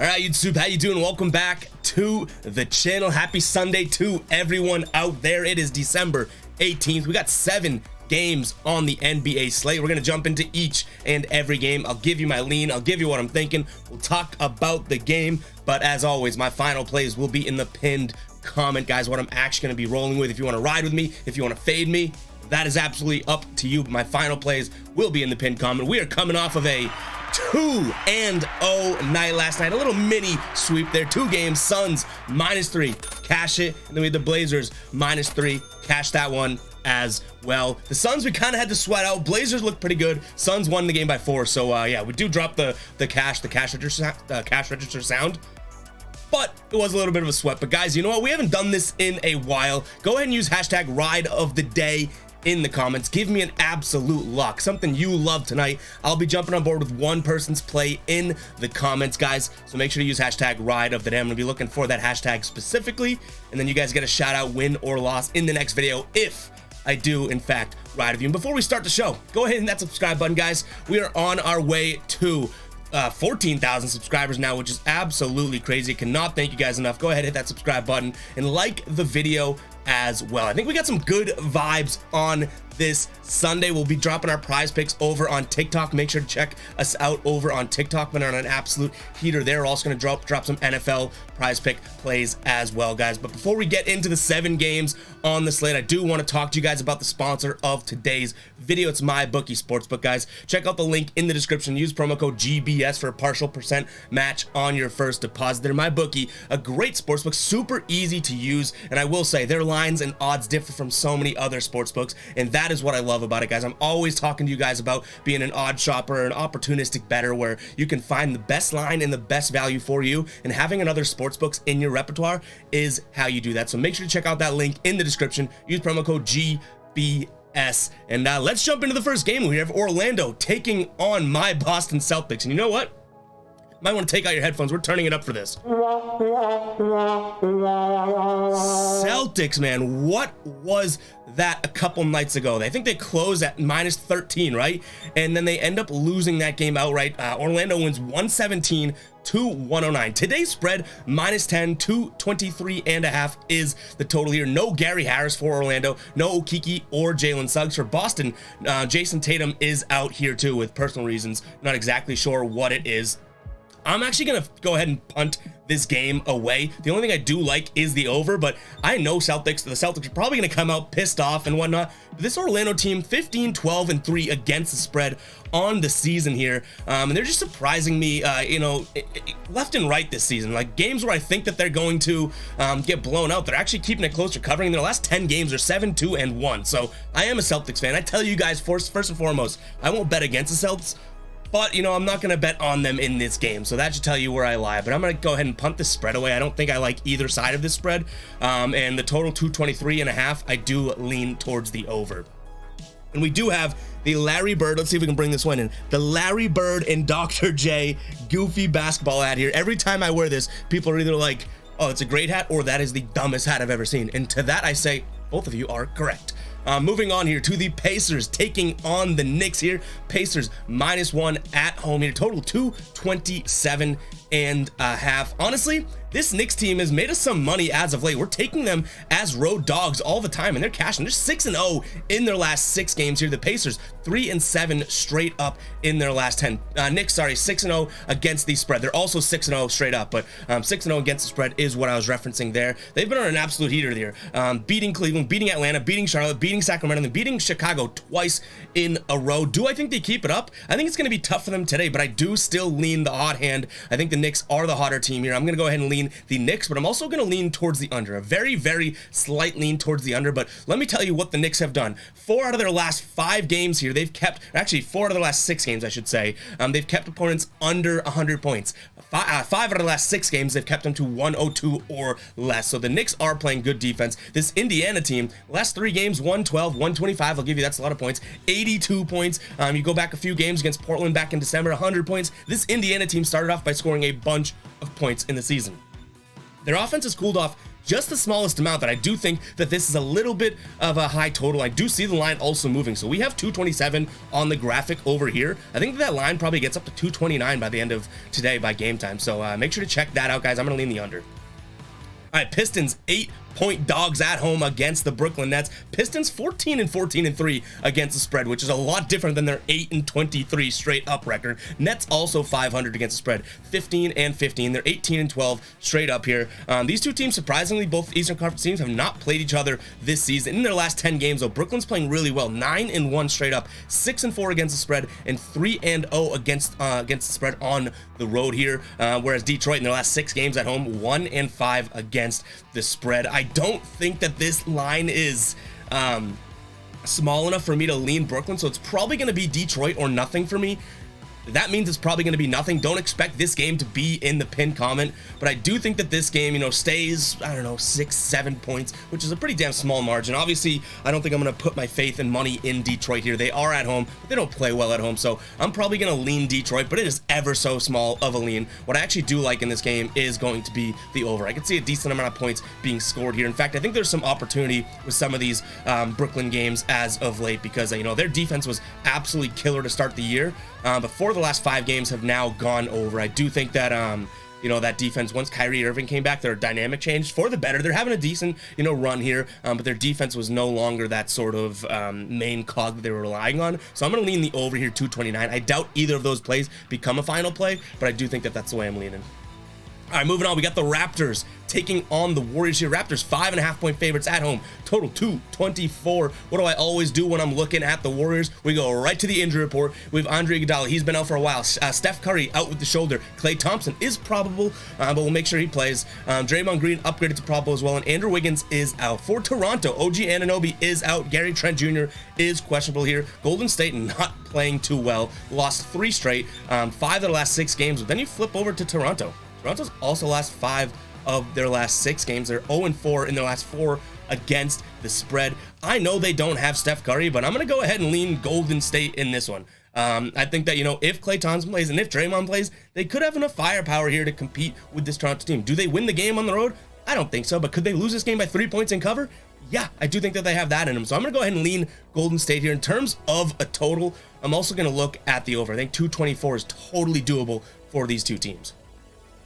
All right, YouTube, how you doing? Welcome back to the channel. Happy Sunday to everyone out there. It is December 18th. We got 7 games on the NBA slate. We're gonna jump into each and every game. I'll give you my lean, I'll give you what I'm thinking, we'll talk about the game, but as always, my final plays will be in the pinned comment, guys. What I'm actually gonna be rolling with. If you want to ride with me, if you want to fade me, that is absolutely up to you. My final plays will be in the pinned comment. We are coming off of a 2-0 night last night, a little mini sweep there. 2 games, Suns -3, cash it, and then we had the Blazers -3, cash that one as well. The Suns we kind of had to sweat out. Blazers looked pretty good. Suns won the game by 4, so yeah, we do drop the cash register sound, but it was a little bit of a sweat. But guys, you know what, we haven't done this in a while. Go ahead and use hashtag ride of the day in the comments. Give me an absolute lock, something you love tonight. I'll be jumping on board with one person's play in the comments, guys, so make sure to use hashtag ride of the day. I'm gonna be looking for that hashtag specifically, and then you guys get a shout out, win or loss, in the next video if I do in fact ride with you. And before we start the show, go ahead and hit that subscribe button, guys. We are on our way to 14,000 subscribers now, which is absolutely crazy. Cannot thank you guys enough. Go ahead, hit that subscribe button and like the video as well. I think we got some good vibes on this Sunday. We'll be dropping our prize picks over on TikTok. Make sure to check us out over on TikTok. But on an absolute heater there. We're also going to drop some NFL prize pick plays as well, guys. But before we get into the 7 games on the slate, I do want to talk to you guys about the sponsor of today's video. It's MyBookie Sportsbook, guys. Check out the link in the description. Use promo code GBS for a partial % match on your first deposit. They're MyBookie, a great sportsbook, super easy to use, and I will say their lines and odds differ from so many other sportsbooks, and that is what I love about it, guys. I'm always talking to you guys about being an odd shopper, an opportunistic bettor, where you can find the best line and the best value for you, and having another sportsbooks in your repertoire is how you do that. So make sure to check out that link in the description. Use promo code GBS, and let's jump into the first game. We have Orlando taking on my Boston Celtics, and you know what? Might want to take out your headphones. We're turning it up for this. Celtics, man, what was that a couple nights ago? I think they closed at -13, right? And then they end up losing that game outright. Orlando wins 117 to 109. Today's spread -10 to 23.5 is the total here. No Gary Harris for Orlando, no Okiki or Jalen Suggs. For Boston, Jason Tatum is out here too with personal reasons. Not exactly sure what it is. I'm actually gonna go ahead and punt this game away. The only thing I do like is the over, but I know the Celtics are probably gonna come out pissed off and whatnot. But this Orlando team, 15-12-3 against the spread on the season here, and they're just surprising me, you know, left and right this season. Like games where I think that they're going to get blown out, they're actually keeping it close. They're covering their last 10 games. They're 7-2-1. So I am a Celtics fan. I tell you guys, first and foremost, I won't bet against the Celtics. But, you know, I'm not going to bet on them in this game, so that should tell you where I lie. But I'm going to go ahead and punt this spread away. I don't think I like either side of this spread. And the total 223.5, I do lean towards the over. And we do have the Larry Bird. Let's see if we can bring this one in. The Larry Bird and Dr. J goofy basketball hat here. Every time I wear this, people are either like, oh, it's a great hat, or that is the dumbest hat I've ever seen. And to that I say, both of you are correct. Moving on here to the Pacers taking on the Knicks here. Pacers -1 at home here. Total 227.5. Honestly, this Knicks team has made us some money as of late. We're taking them as road dogs all the time, and they're cashing. They're 6-0 in their last 6 games here. The Pacers 3-7 straight up in their last 10. Knicks, sorry, 6-0 against the spread. They're also 6-0 straight up, but 6-0 against the spread is what I was referencing there. They've been on an absolute heater there, beating Cleveland, beating Atlanta, beating Charlotte, beating Sacramento, and beating Chicago twice in a row. Do I think they keep it up? I think it's going to be tough for them today, but I do still lean the hot hand. I think the Knicks are the hotter team here. I'm going to go ahead and lean the Knicks, but I'm also going to lean towards the under. A very, very slight lean towards the under, but let me tell you what the Knicks have done. 4 out of their last 5 games here, they've kept, actually 4 out of their last 6 games, I should say, they've kept opponents under 100 points. 5 out of the last 6 games, they've kept them to 102 or less. So the Knicks are playing good defense. This Indiana team, last 3 games, 112, 125. I'll give you, that's a lot of points. 82 points. You go back a few games against Portland back in December, 100 points. This Indiana team started off by scoring a bunch of points in the season. Their offense has cooled off just the smallest amount, that I do think that this is a little bit of a high total. I do see the line also moving. So we have 227 on the graphic over here. I think that line probably gets up to 229 by the end of today by game time. So make sure to check that out, guys. I'm going to lean the under. All right, Pistons 8-point dogs at home against the Brooklyn Nets. Pistons 14 and 14 and 3 against the spread, which is a lot different than their 8 and 23 straight up record. Nets also 500 against the spread, 15 and 15. They're 18 and 12 straight up here. These two teams, surprisingly, both Eastern Conference teams have not played each other this season. In their last 10 games, though, Brooklyn's playing really well, 9 and 1 straight up, 6 and 4 against the spread, and 3 and 0 against the spread on the road here. Whereas Detroit in their last 6 games at home, 1 and 5 against the spread. I don't think that this line is small enough for me to lean Brooklyn, so it's probably going to be Detroit or nothing for me. That means it's probably going to be nothing. Don't expect this game to be in the pinned comment, but I do think that this game, stays, I don't know, 6-7 points, which is a pretty damn small margin. Obviously, I don't think I'm going to put my faith and money in Detroit here. They are at home, but they don't play well at home, so I'm probably going to lean Detroit, but it is ever so small of a lean. What I actually do like in this game is going to be the over. I can see a decent amount of points being scored here. In fact, I think there's some opportunity with some of these Brooklyn games as of late, because their defense was absolutely killer to start the year, but for the last 5 games have now gone over. I do think that that defense, once Kyrie Irving came back, their dynamic changed for the better. They're having a decent run here, but their defense was no longer that sort of main cog that they were relying on. So I'm going to lean the over here, 229. I doubt either of those plays become a final play, but I do think that that's the way I'm leaning. All right, moving on, we got the Raptors taking on the Warriors here. Raptors 5.5 point favorites at home, total 224. What do I always do when I'm looking at the Warriors? We go right to the injury report. We have Andre Iguodala, he's been out for a while. Steph Curry out with the shoulder. Klay Thompson is probable, but we'll make sure he plays. Draymond Green upgraded to probable as well, and Andrew Wiggins is out. For Toronto, OG Anunoby is out. Gary Trent Jr. is questionable here. Golden State not playing too well, lost 3 straight, 5 of the last 6 games, but then you flip over to Toronto. Toronto's also lost 5 of their last 6 games. They're 0-4 in their last 4 against the spread. I know they don't have Steph Curry, but I'm going to go ahead and lean Golden State in this one. I think that, if Klay Thompson plays and if Draymond plays, they could have enough firepower here to compete with this Toronto team. Do they win the game on the road? I don't think so, but could they lose this game by 3 points and cover? Yeah, I do think that they have that in them. So I'm going to go ahead and lean Golden State here. In terms of a total, I'm also going to look at the over. I think 224 is totally doable for these two teams.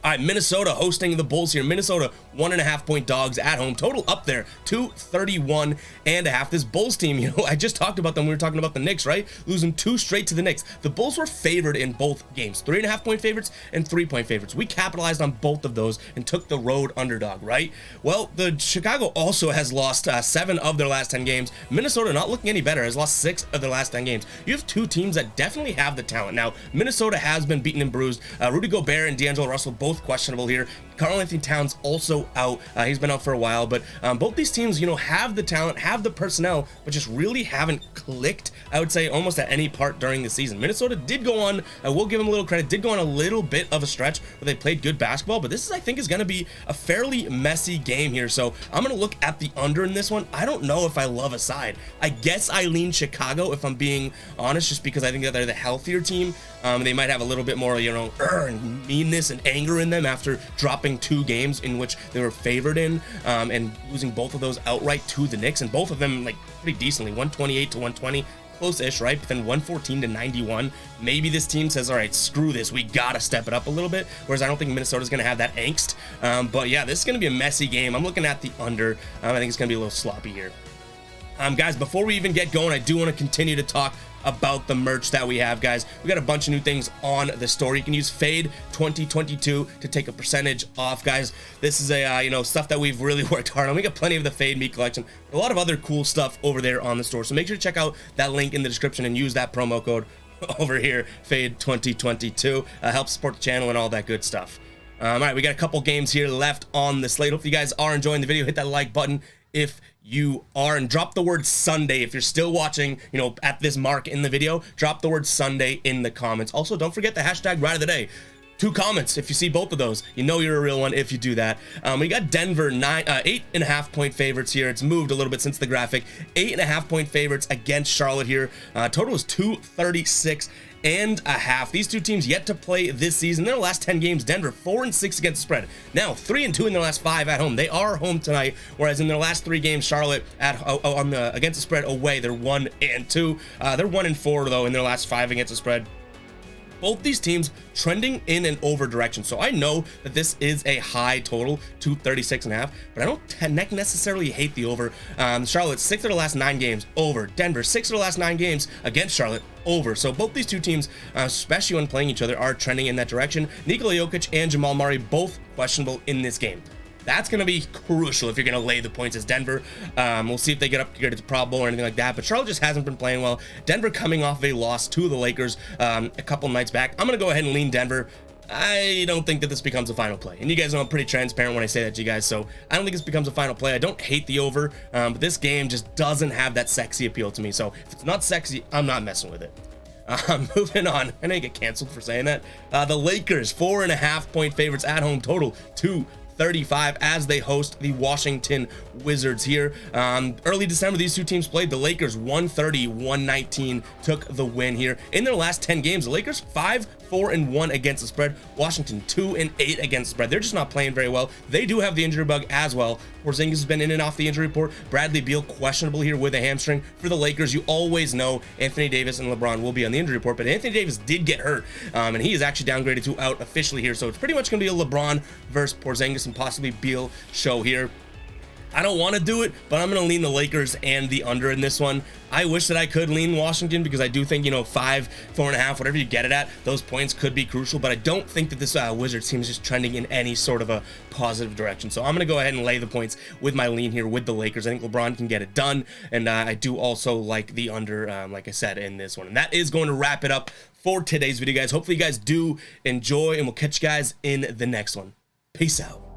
All right, Minnesota hosting the Bulls here. Minnesota 1.5 point dogs at home. Total up there, 231.5. This Bulls team, I just talked about them. We were talking about the Knicks, right? Losing 2 straight to the Knicks. The Bulls were favored in both games. 3.5 point favorites and 3 point favorites. We capitalized on both of those and took the road underdog, right? Well, the Chicago also has lost 7 of their last 10 games. Minnesota not looking any better, has lost 6 of their last 10 games. You have 2 teams that definitely have the talent. Now, Minnesota has been beaten and bruised. Rudy Gobert and D'Angelo Russell both questionable here. Karl-Anthony Towns also out. He's been out for a while, but both these teams, have the talent, have the personnel, but just really haven't clicked, I would say, almost at any part during the season. Minnesota did go on, I will give them a little credit, did go on a little bit of a stretch where they played good basketball, but this, I think, is going to be a fairly messy game here, so I'm going to look at the under in this one. I don't know if I love a side. I guess I lean Chicago, if I'm being honest, just because I think that they're the healthier team. They might have a little bit more, meanness and anger in them after dropping 2 games in which they were favored in, and losing both of those outright to the Knicks, and both of them pretty decently, 128 to 120, close-ish, right? But then 114 to 91. Maybe this team says, all right, screw this, we gotta step it up a little bit, whereas I don't think Minnesota's gonna have that angst. But yeah, this is gonna be a messy game. I'm looking at the under. I think it's gonna be a little sloppy here. Guys, before we even get going, I do want to continue to talk about the merch that we have, guys. We got a bunch of new things on the store. You can use Fade 2022 to take a percentage off, guys. This is a stuff that we've really worked hard on. We got plenty of the Fade Me collection, a lot of other cool stuff over there on the store. So make sure to check out that link in the description and use that promo code over here, Fade 2022. Help support the channel and all that good stuff. All right, we got a couple games here left on the slate. Hope you guys are enjoying the video. Hit that like button if you are, and drop the word Sunday if you're still watching, at this mark in the video. Drop the word Sunday in the comments. Also, don't forget the hashtag Ride of the Day. 2 comments if you see both of those. You know you're a real one if you do that. We got Denver 8.5 point favorites here. It's moved a little bit since the graphic. 8.5 point favorites against Charlotte here. Total is 236 6.5. These two teams yet to play this season. In their last 10 games, Denver 4-6 against the spread. Now 3-2 in their last 5 at home. They are home tonight, whereas in their last 3 games, Charlotte against the spread away, they're 1-2. They're 1-4 though in their last 5 against the spread. Both these teams trending in an over direction. So I know that this is a high total, 236.5, but I don't necessarily hate the over. Charlotte, 6 of the last 9 games, over. Denver, 6 of the last 9 games against Charlotte, over. So both these two teams, especially when playing each other, are trending in that direction. Nikola Jokic and Jamal Murray, both questionable in this game. That's going to be crucial if you're going to lay the points as Denver. We'll see if they get upgraded to Pro Bowl or anything like that. But Charlotte just hasn't been playing well. Denver coming off of a loss to the Lakers a couple nights back. I'm going to go ahead and lean Denver. I don't think that this becomes a final play. And you guys know I'm pretty transparent when I say that to you guys. So I don't think this becomes a final play. I don't hate the over. But this game just doesn't have that sexy appeal to me. So if it's not sexy, I'm not messing with it. Moving on. I know you get canceled for saying that. The Lakers, 4.5-point favorites at home, total 235 as they host the Washington Wizards here. Early December, these two teams played. The Lakers 130-119 took the win here. In their last 10 games, the Lakers 5-4-1 against the spread. Washington 2-8 against the spread. They're just not playing very well. They do have the injury bug as well. Porzingis has been in and off the injury report. Bradley Beal questionable here with a hamstring. For the Lakers, you always know Anthony Davis and LeBron will be on the injury report, but Anthony Davis did get hurt, and he is actually downgraded to out officially here. So it's pretty much going to be a LeBron versus Porzingis and possibly Beal show here. I don't want to do it, but I'm going to lean the Lakers and the under in this one. I wish that I could lean Washington because I do think, 5, 4.5, whatever you get it at, those points could be crucial, but I don't think that this Wizards team is just trending in any sort of a positive direction. So I'm going to go ahead and lay the points with my lean here with the Lakers. I think LeBron can get it done, and I do also like the under, like I said, in this one. And that is going to wrap it up for today's video, guys. Hopefully you guys do enjoy, and we'll catch you guys in the next one. Peace out.